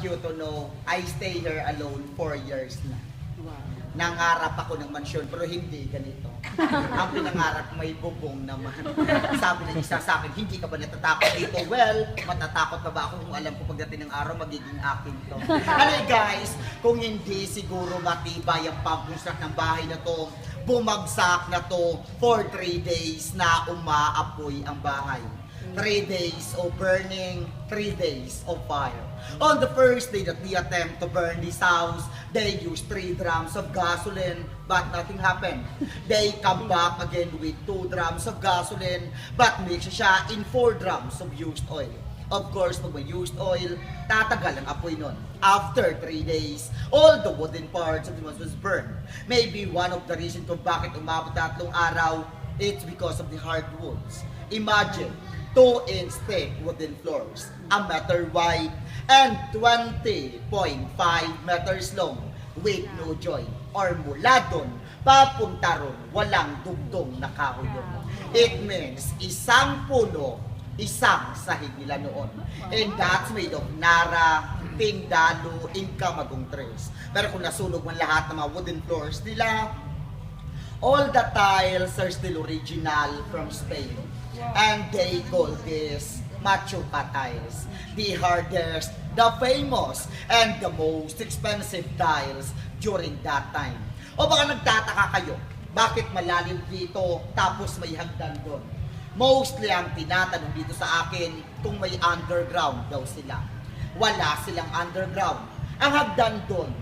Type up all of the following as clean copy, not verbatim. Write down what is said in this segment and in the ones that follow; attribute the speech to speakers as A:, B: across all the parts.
A: You to know, I stay here alone 4 years na.
B: Wow.
A: Nangarap ako ng mansyon, pero hindi ganito. Ang pinangarap may bubong naman. Sabi ng isa sa akin, hindi ka ba natatakot dito? Well, matatakot pa ba ako kung alam ko pagdating ng araw, magiging akin to. Ano guys, kung hindi siguro matibay ang pag-construct ng bahay na to, bumagsak na to for 3 days na umaapoy ang bahay. 3 days of burning, 3 days of fire. On the first day that they attempt to burn this house, they used 3 drums of gasoline, but nothing happened. They come back again with 2 drums of gasoline, but mix siya in 4 drums of used oil. Of course, pag may used oil, tatagal ang apoy nun. After 3 days, all the wooden parts of the house was burned. Maybe one of the reasons kung bakit umabot 3 araw, it's because of the hardwoods. Imagine, 2-inch thick wooden floors, a meter wide, and 20.5 meters long with no joint. Or mula dun, papunta ron, walang dugtong na kahoy yun. It means isang puno, isang sahig nila noon. And that's made of nara, tindalo, inkamagong trees. Pero kung nasunog man lahat ng mga wooden floors nila, all the tiles are still original from Spain. And they call this Machuca tiles. The hardest, the famous, and the most expensive tiles during that time. O baka nagtataka kayo, bakit malalim dito tapos may hagdan doon? Mostly ang tinatanong dito sa akin kung may underground daw sila. Wala silang underground. Ang hagdan doon,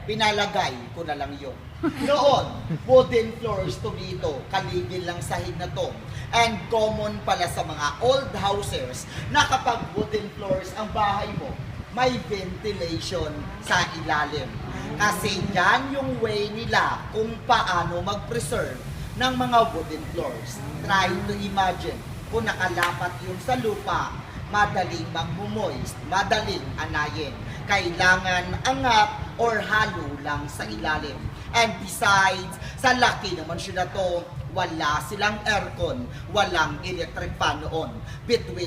A: pinalagay ko na lang yun. Noon, wooden floors to dito, kaligil lang sahig na to. And common pala sa mga old houses na kapag wooden floors ang bahay mo, may ventilation sa ilalim. Kasi yan yung way nila kung paano mag-preserve ng mga wooden floors. Try to imagine kung nakalapat yung sa lupa, madaling magmumoist, madaling anayin. Kailangan angat or halo lang sa ilalim. And besides, sa laki naman siya na to, wala silang aircon, walang electric fan noon. Between